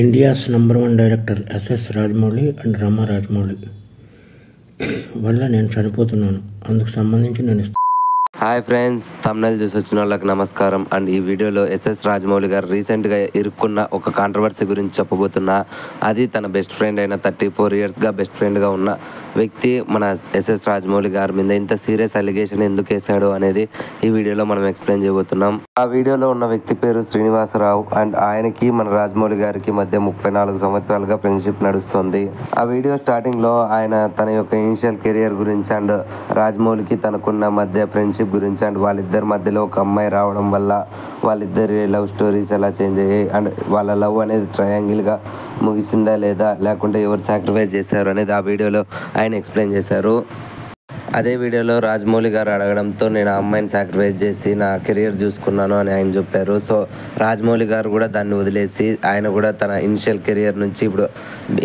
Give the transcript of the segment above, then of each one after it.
India's number 1 director S S Rajamouli and Rama Rajamouli వల్ల నేను చనిపోతున్నాను. అందుకు సంబంధించి నేను హాయ్ ఫ్రెండ్స్, థంబ్నెయిల్ చూసి వచ్చిన వాళ్ళకి నమస్కారం. అండ్ ఈ వీడియోలో ఎస్ఎస్ రాజమౌళి గారు రీసెంట్గా ఇరుక్కున్న ఒక కాంట్రవర్సీ గురించి చెప్పబోతున్నా. అది తన బెస్ట్ ఫ్రెండ్ అయిన 34 yearsగా బెస్ట్ ఫ్రెండ్గా ఉన్న వ్యక్తి మన ఎస్ఎస్ రాజమౌళి గారి మీద ఇంత సీరియస్ అలిగేషన్ ఎందుకు వేశాడు అనేది ఈ వీడియోలో మనం ఎక్స్ప్లెయిన్ చేయబోతున్నాం. ఆ వీడియోలో ఉన్న వ్యక్తి పేరు శ్రీనివాసరావు అండ్ ఆయనకి మన రాజమౌళి గారికి మధ్య 34 సంవత్సరాలుగా ఫ్రెండ్షిప్ నడుస్తుంది. ఆ వీడియో స్టార్టింగ్లో ఆయన తన యొక్క ఇనిషియల్ కెరియర్ గురించి అండ్ రాజమౌళికి తనకున్న మధ్య ఫ్రెండ్షిప్ గురించి అండ్ వాళ్ళిద్దరి మధ్యలో ఒక అమ్మాయి రావడం వల్ల వాళ్ళిద్దరి లవ్ స్టోరీస్ ఎలా చేంజ్ అయ్యాయి అండ్ వాళ్ళ లవ్ అనేది ట్రయాంగిల్గా ముగిసిందా లేదా, లేకుంటే ఎవరు సాక్రిఫైస్ చేశారు అనేది ఆ వీడియోలో ఆయన ఎక్స్ప్లెయిన్ చేశారు. అదే వీడియోలో రాజమౌళి గారు అడగడంతో నేను ఆ అమ్మాయిని సాక్రిఫైస్ చేసి నా కెరియర్ చూసుకున్నాను అని ఆయన చెప్పారు. సో రాజమౌళి గారు కూడా దాన్ని వదిలేసి ఆయన కూడా తన ఇనిషియల్ కెరియర్ నుంచి ఇప్పుడు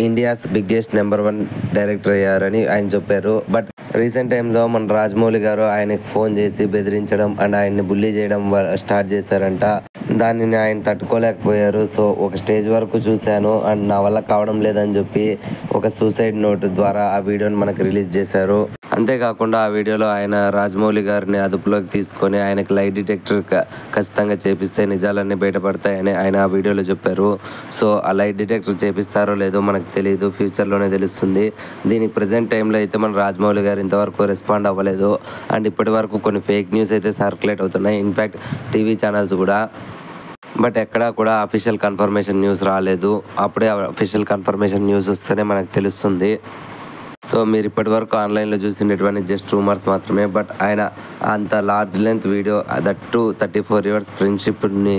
ఇండియాస్ బిగ్గెస్ట్ నంబర్ 1 డైరెక్టర్ అయ్యారని ఆయన చెప్పారు. బట్ రీసెంట్ టైంలో మన రాజమౌళి గారు ఆయనకు ఫోన్ చేసి బెదిరించడం అండ్ ఆయన్ని బుల్లీ చేయడం స్టార్ట్ చేశారంట. దానిని ఆయన తట్టుకోలేకపోయారు. సో ఒక స్టేజ్ వరకు చూశాను అండ్ నా వల్ల కావడం లేదని చెప్పి ఒక సూసైడ్ నోట్ ద్వారా ఆ వీడియోని మనకు రిలీజ్ చేశారు. అంతేకాకుండా ఆ వీడియోలో ఆయన రాజమౌళి గారిని అదుపులోకి తీసుకొని ఆయనకు లై డిటెక్టర్ ఖచ్చితంగా చేపిస్తే నిజాలన్నీ బయటపడతాయని ఆయన ఆ వీడియోలో చెప్పారు. సో ఆ లై డిటెక్టర్ చేపిస్తారో లేదో మనకు తెలియదు, ఫ్యూచర్లోనే తెలుస్తుంది. దీనికి ప్రజెంట్ టైంలో అయితే మన రాజమౌళి గారు ఇంతవరకు రెస్పాండ్ అవ్వలేదు. అండ్ ఇప్పటి వరకు కొన్ని ఫేక్ న్యూస్ అయితే సర్క్యులేట్ అవుతున్నాయి, ఇన్ఫ్యాక్ట్ టీవీ ఛానల్స్ కూడా. బట్ ఎక్కడా కూడా అఫీషియల్ కన్ఫర్మేషన్ న్యూస్ రాలేదు. అప్పుడే అఫీషియల్ కన్ఫర్మేషన్ న్యూస్ వస్తేనే మనకు తెలుస్తుంది. సో మీరు ఇప్పటి వరకు ఆన్లైన్లో చూసినటువంటి జస్ట్ రూమర్స్ మాత్రమే. బట్ ఆయన అంత large length video that 34 years ఫ్రెండ్షిప్ని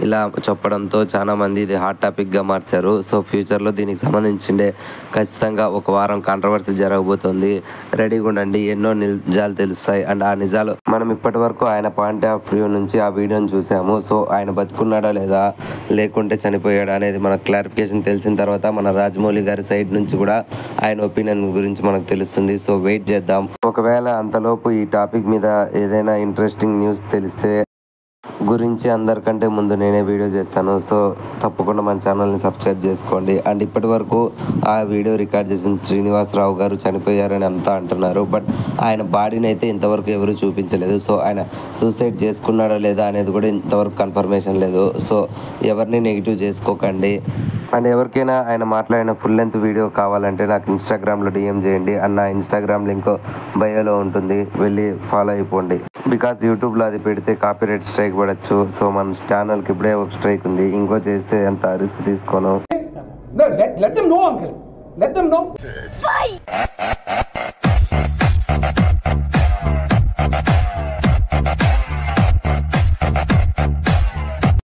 ఇలా చెప్పడంతో చాలామంది ఇది హాట్ టాపిక్గా మార్చారు. సో ఫ్యూచర్లో దీనికి సంబంధించిండే ఖచ్చితంగా ఒక వారం కాంట్రవర్సీ జరగబోతోంది. రెడీగా ఉండండి, ఎన్నో నిజాలు తెలుస్తాయి. అండ్ ఆ నిజాలు మనం ఇప్పటి వరకు ఆయన పాయింట్ ఆఫ్ వ్యూ నుంచి ఆ వీడియోని చూసాము. సో ఆయన బతుకున్నాడా లేదా లేకుంటే చనిపోయాడా అనేది మనకు క్లారిఫికేషన్ తెలిసిన తర్వాత మన రాజమౌళి గారి సైడ్ నుంచి కూడా ఆయన ఒపీనియన్ గురించి మనకు తెలుస్తుంది. సో వెయిట్ చేద్దాం. ఒకవేళ అంతలోపు ఈ టాపిక్ మీద ఏదైనా ఇంట్రెస్టింగ్ న్యూస్ తెలిస్తే గురించి అందరికంటే ముందు నేనే వీడియో చేస్తాను. సో తప్పకుండా మన ఛానల్ని సబ్స్క్రైబ్ చేసుకోండి. అండ్ ఇప్పటి వరకు ఆ వీడియో రికార్డ్ చేసిన శ్రీనివాసరావు గారు చనిపోయారని అంతా అంటున్నారు. బట్ ఆయన బాడీని అయితే ఇంతవరకు ఎవరు చూపించలేదు. సో ఆయన సూసైడ్ చేసుకున్నాడా లేదా అనేది కూడా ఇంతవరకు కన్ఫర్మేషన్ లేదు. సో ఎవరిని నెగిటివ్ చేసుకోకండి. అండ్ ఎవరికైనా ఆయన మాట్లాడిన ఫుల్ లెంత్ వీడియో కావాలంటే నాకు ఇన్స్టాగ్రామ్లో DM చేయండి. అండ్ నా ఇన్స్టాగ్రామ్ లింక్ బయోలో ఉంటుంది, వెళ్ళి ఫాలో అయిపోండి. బికాజ్ యూట్యూబ్లో అది పెడితే కాపీరైట్ స్ట్రైక్ పడచ్చు. సో మన ఛానల్కి ఇప్పుడే ఒక స్ట్రైక్ ఉంది, ఇంకో చేస్తే అంత రిస్క్ తీసుకోను. Let them know, uncle. Let them know.